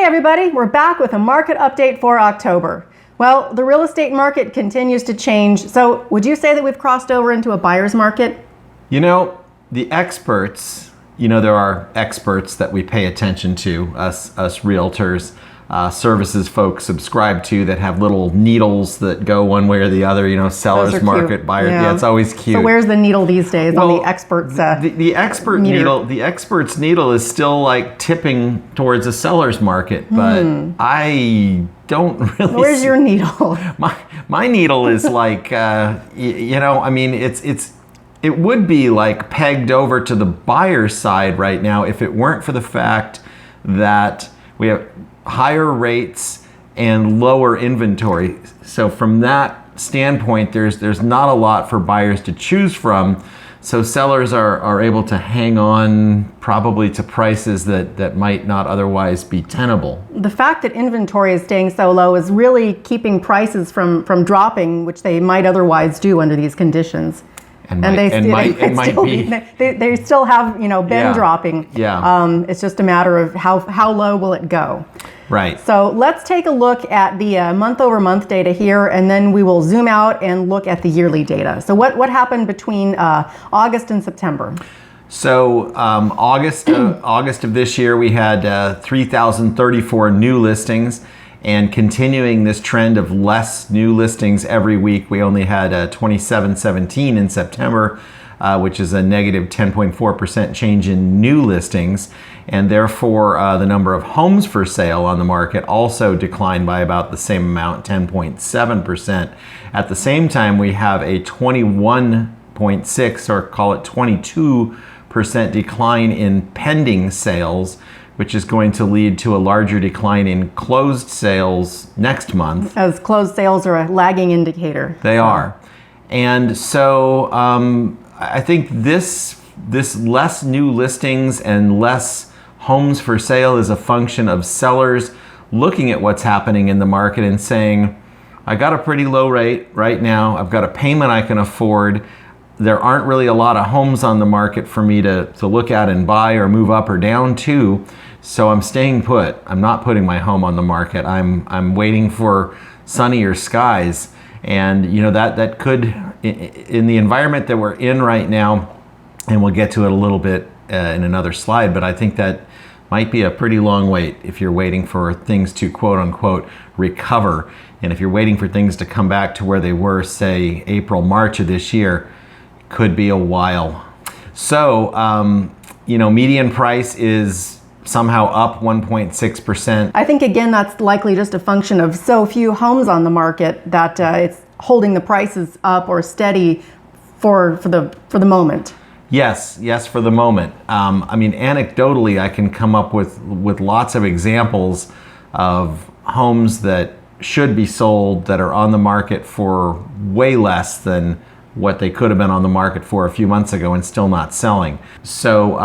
Hey everybody, we're back with a market update for October. Well, the real estate market continues to change. So would you say that we've crossed over into a buyer's market? You know, the experts, there are experts that we pay attention to, us realtors, services folks subscribe to that have little needles that go one way or the other, sellers market, cute. buyers. Yeah, it's always cute. So where's the needle these days on the experts? The expert needle, the expert's needle is still like tipping towards a seller's market, but I don't really. Where's your needle? My needle is like, it would be like pegged over to the buyer's side right now if it weren't for the fact that we have higher rates and lower inventory. So from that standpoint, there's not a lot for buyers to choose from. So sellers are able to hang on probably to prices that might not otherwise be tenable. The fact that inventory is staying so low is really keeping prices from dropping, which they might otherwise do under these conditions. They still have been dropping. Yeah. It's just a matter of how low will it go. Right. So let's take a look at the month-over-month data here, and then we will zoom out and look at the yearly data. So what happened between August and September? So August of this year, we had 3,034 new listings. And continuing this trend of less new listings every week, we only had 2,717 in September, which is a negative 10.4% change in new listings. And therefore, the number of homes for sale on the market also declined by about the same amount, 10.7%. At the same time, we have a 21.6 or call it 22% decline in pending sales, which is going to lead to a larger decline in closed sales next month. As closed sales are a lagging indicator. They are. And so I think this less new listings and less homes for sale is a function of sellers looking at what's happening in the market and saying, I got a pretty low rate right now. I've got a payment I can afford. There aren't really a lot of homes on the market for me to look at and buy or move up or down to. So I'm staying put. I'm not putting my home on the market. I'm waiting for sunnier skies. And that could, in the environment that we're in right now, and we'll get to it a little bit in another slide, but I think that might be a pretty long wait if you're waiting for things to quote unquote recover. And if you're waiting for things to come back to where they were, say, April, March of this year, could be a while. So, median price is somehow up 1.6%. I think, again, that's likely just a function of so few homes on the market that it's holding the prices up or steady for the moment. Yes, for the moment. Anecdotally, I can come up with lots of examples of homes that should be sold that are on the market for way less than what they could have been on the market for a few months ago and still not selling. So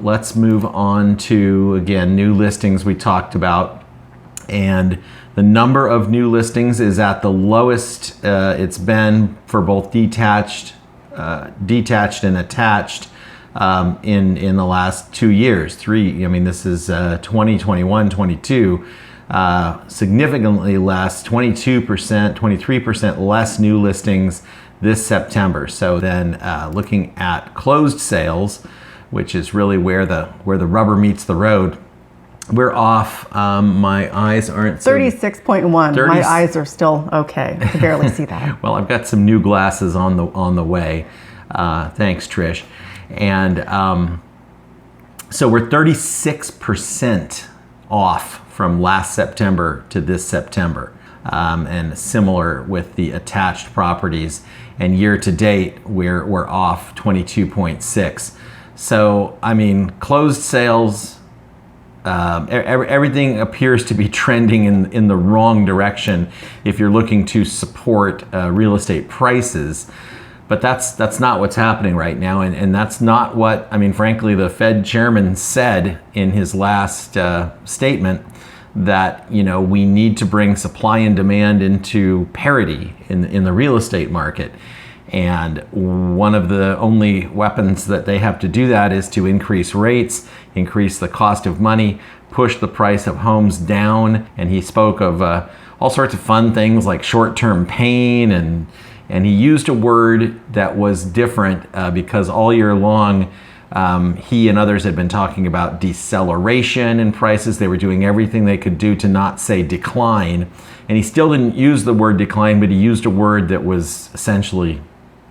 let's move on to, again, new listings we talked about. And the number of new listings is at the lowest it's been for both detached and attached in the last 2 years. This is 2021, 22. Significantly less, 22%, 23% less new listings this September. So then looking at closed sales, which is really where the rubber meets the road, we're off. My eyes aren't 36.1. My eyes are still okay. I can barely see that. Well, I've got some new glasses on the way. Thanks, Trish. And so we're 36% off from last September to this September. And similar with the attached properties. And year to date, we're off 22.6. So, closed sales, everything appears to be trending in the wrong direction if you're looking to support real estate prices. But that's not what's happening right now. And that's not what, frankly, the Fed chairman said in his last statement, that we need to bring supply and demand into parity in the real estate market. And one of the only weapons that they have to do that is to increase rates, increase the cost of money, push the price of homes down. And he spoke of all sorts of fun things like short-term pain, and he used a word that was different because all year long he and others had been talking about deceleration in prices. They were doing everything they could do to not say decline. And he still didn't use the word decline, but he used a word that was essentially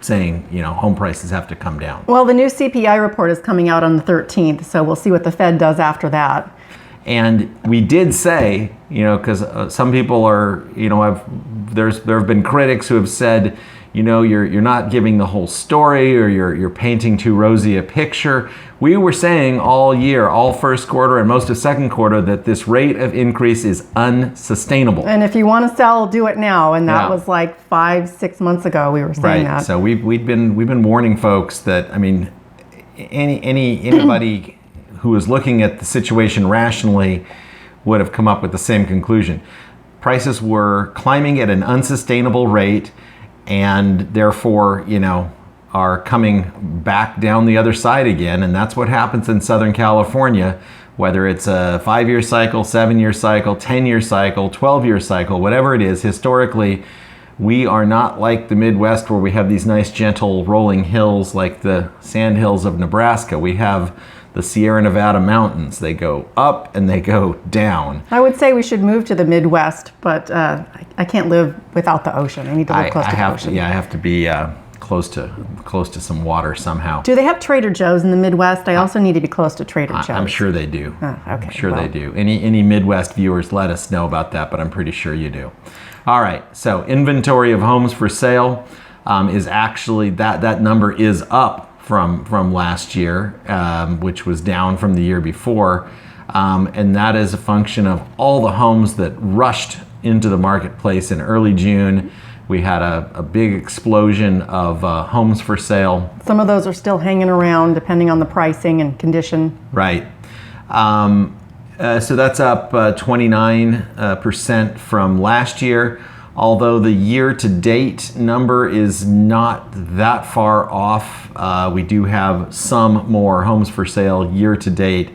saying, home prices have to come down. Well, the new CPI report is coming out on the 13th, so we'll see what the Fed does after that. And we did say, because some people are, there have been critics who have said, you're not giving the whole story, or you're painting too rosy a picture. We were saying all year, all first quarter and most of second quarter, that this rate of increase is unsustainable. And if you want to sell, do it now. And that was like 5-6 months ago we were saying that. So we've been warning folks that, anybody who is looking at the situation rationally would have come up with the same conclusion. Prices were climbing at an unsustainable rate, and therefore, are coming back down the other side again. And that's what happens in Southern California, whether it's a 5-year cycle, 7-year cycle, 10-year cycle, 12-year cycle, whatever it is. Historically, we are not like the Midwest, where we have these nice gentle rolling hills like the sand hills of Nebraska. We have the Sierra Nevada mountains. They go up and they go down. I would say we should move to the Midwest, but I can't live without the ocean. I need to live close to the ocean. I have to be close to some water somehow. Do they have Trader Joe's in the Midwest? I also need to be close to Trader Joe's. I'm sure they do. Oh, okay. I'm sure they do. Any Midwest viewers, let us know about that, but I'm pretty sure you do. All right, so inventory of homes for sale is actually, that number is up from last year, which was down from the year before. And that is a function of all the homes that rushed into the marketplace in early June. We had a big explosion of homes for sale. Some of those are still hanging around depending on the pricing and condition. Right. So that's up 29% from last year. Although the year-to-date number is not that far off, we do have some more homes for sale year-to-date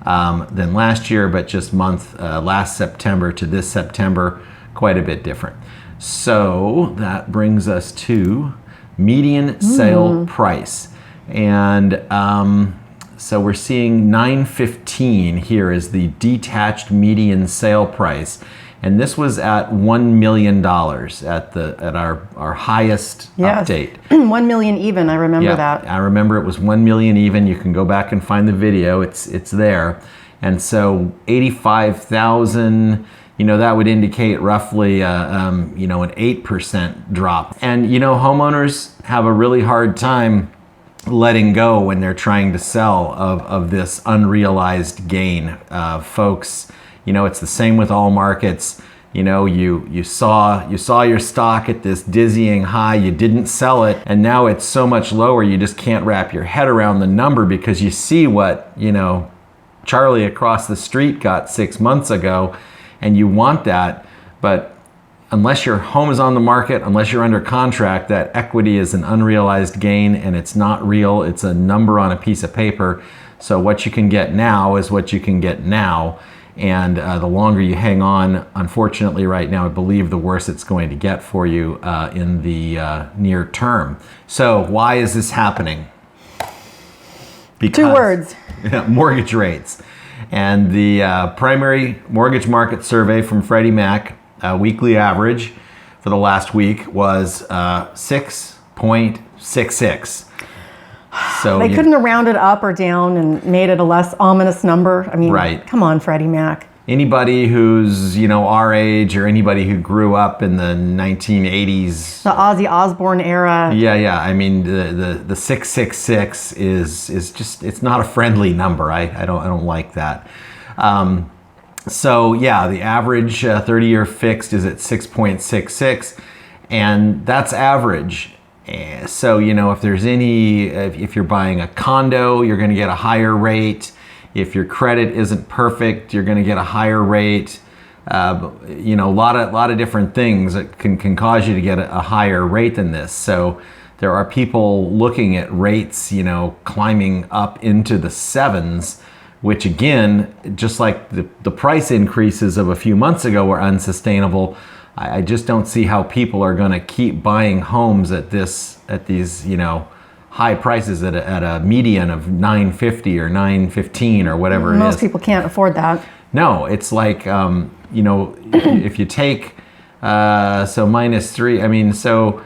than last year, but just last September to this September, quite a bit different. So that brings us to median sale price. And so we're seeing $915 here is the detached median sale price. And this was at $1 million at our highest update. 1 million even, I remember that. I remember it was 1 million even. You can go back and find the video. It's there. And so 85,000, that would indicate roughly an 8% drop. And homeowners have a really hard time letting go when they're trying to sell of this unrealized gain. Folks, it's the same with all markets. You saw your stock at this dizzying high, you didn't sell it, and now it's so much lower you just can't wrap your head around the number, because you see what, Charlie across the street got 6 months ago, and you want that, but unless your home is on the market, unless you're under contract, that equity is an unrealized gain, and it's not real. It's a number on a piece of paper. So what you can get now is what you can get now. And the longer you hang on, unfortunately right now, I believe the worse it's going to get for you in the near term. So why is this happening? Because, 2 words. Mortgage rates. And the primary mortgage market survey from Freddie Mac, weekly average for the last week was 6.66. So they couldn't have rounded up or down and made it a less ominous number. I mean, come on, Freddie Mac. Anybody who's, our age, or anybody who grew up in the 1980s. The Ozzy Osbourne era. Yeah. I mean, the 666 is just, it's not a friendly number. I don't like that. So yeah, the average 30-year fixed is at 6.66, and that's average. So, if there's if you're buying a condo, you're going to get a higher rate. If your credit isn't perfect, you're going to get a higher rate. A lot of different things that can cause you to get a higher rate than this. So There are people looking at rates, climbing up into the sevens, which again, just like the price increases of a few months ago were unsustainable. I just don't see how people are going to keep buying homes at these, high prices at a median of 950 or 915 or whatever it is. Most people can't afford that. No, it's like, if you take, so -3, so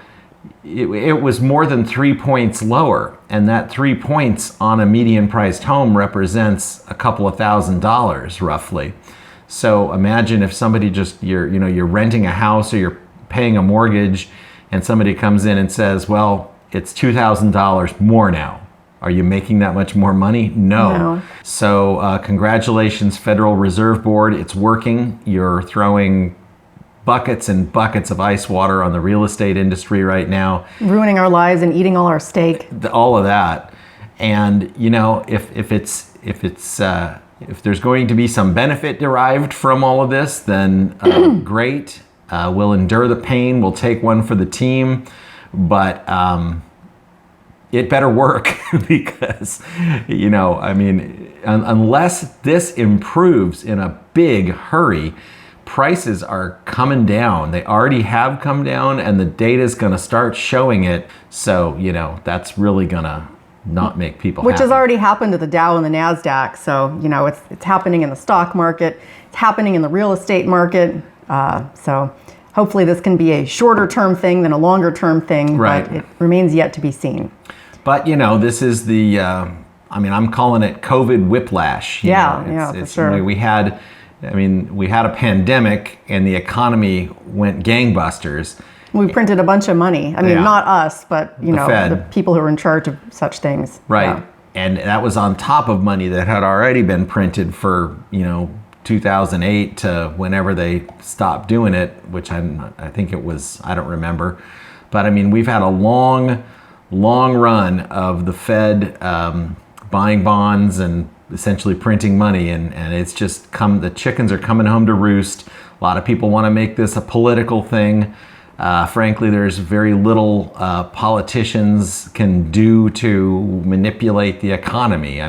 it was more than 3 points lower. And that 3 points on a median priced home represents a couple of $1,000s roughly. So imagine if somebody you're renting a house or you're paying a mortgage and somebody comes in and says, well, it's $2,000 more now. Are you making that much more money? No. So congratulations, Federal Reserve Board. It's working. You're throwing buckets and buckets of ice water on the real estate industry right now. Ruining our lives and eating all our steak. All of that. And, if there's going to be some benefit derived from all of this, then great. We'll endure the pain. We'll take one for the team. But it better work because, unless this improves in a big hurry, prices are coming down. They already have come down and the data is going to start showing it. So, that's really going to not make people Which happy. has already happened to the Dow and the NASDAQ. So, it's happening in the stock market. It's happening in the real estate market. So hopefully this can be a shorter term thing than a longer term thing. Right. But it remains yet to be seen. But, this is I'm calling it COVID whiplash. For sure. We had a pandemic and the economy went gangbusters. We printed a bunch of money. Not us, but Fed. the people who are in charge of such things. Right. Yeah. And that was on top of money that had already been printed for, 2008 to whenever they stopped doing it, which I think it was, I don't remember. But we've had a long run of the Fed buying bonds and essentially printing money, and it's just the chickens are coming home to roost. A lot of people want to make this a political thing. Frankly, there's very little politicians can do to manipulate the economy.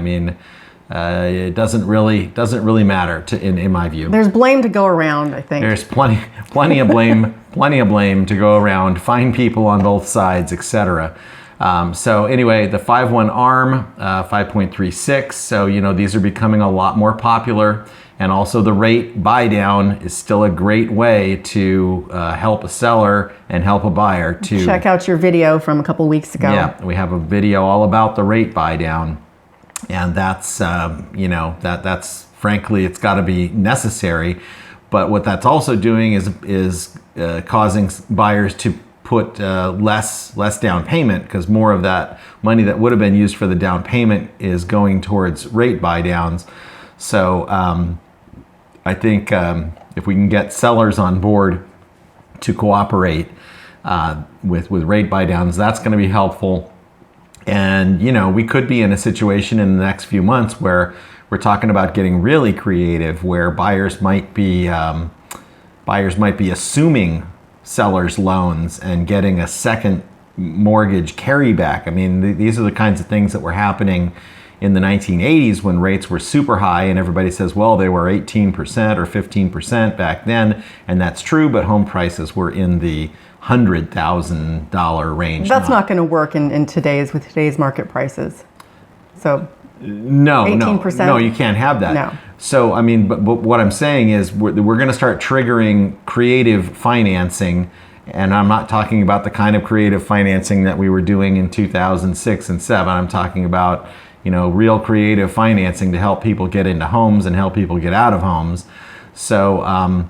It doesn't really matter in my view. There's blame to go around, I think. There's plenty of blame to go around. Find people on both sides, etc. So anyway, the 5/1 ARM, 5.36. So these are becoming a lot more popular. And also the rate buy down is still a great way to help a seller and help a buyer to check out your video from a couple weeks ago. Yeah, we have a video all about the rate buy down, and that's that's frankly it's got to be necessary. But what that's also doing is causing buyers to put less down payment because more of that money that would have been used for the down payment is going towards rate buy downs. So I think if we can get sellers on board to cooperate with rate buy downs, that's going to be helpful. And we could be in a situation in the next few months where we're talking about getting really creative, where buyers might be assuming sellers' loans and getting a second mortgage carryback. These are the kinds of things that were happening in the 1980s when rates were super high, and everybody says, well, they were 18% or 15% back then, and that's true, but home prices were in the $100,000 range. That's not going to work with today's market prices. So no, 18%? No, you can't have that. No. So, but what I'm saying is we're going to start triggering creative financing, and I'm not talking about the kind of creative financing that we were doing in 2006 and 7. I'm talking about real creative financing to help people get into homes and help people get out of homes. So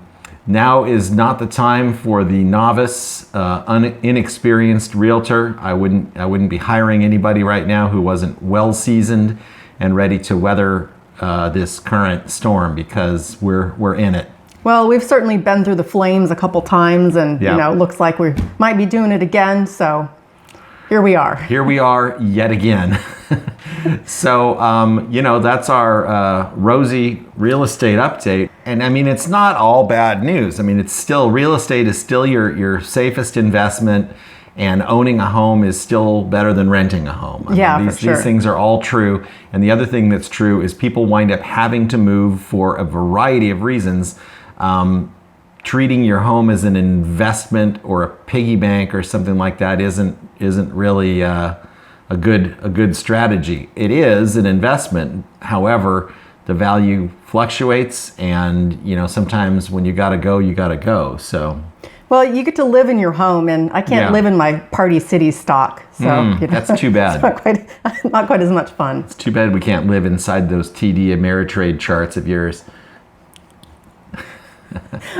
now is not the time for the novice, inexperienced realtor. I wouldn't be hiring anybody right now who wasn't well seasoned and ready to weather this current storm because we're in it. Well, we've certainly been through the flames a couple times, and it looks like we might be doing it again. So here we are. Here we are yet again. So, that's our rosy real estate update. And it's not all bad news. It's still, real estate is still your safest investment. and owning a home is still better than renting a home. For sure. These things are all true. And the other thing that's true is people wind up having to move for a variety of reasons. Treating your home as an investment or a piggy bank or something like that isn't really a good strategy. It is an investment. However, the value fluctuates, and sometimes when you gotta go, you gotta go. So. Well, you get to live in your home, and I can't live in my Party City stock. So that's too bad. It's not quite as much fun. It's too bad we can't live inside those TD Ameritrade charts of yours.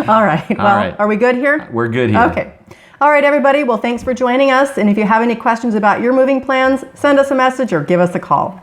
All right. Well, right. Are we good here? We're good here. Okay. All right, everybody. Well, thanks for joining us. And if you have any questions about your moving plans, send us a message or give us a call.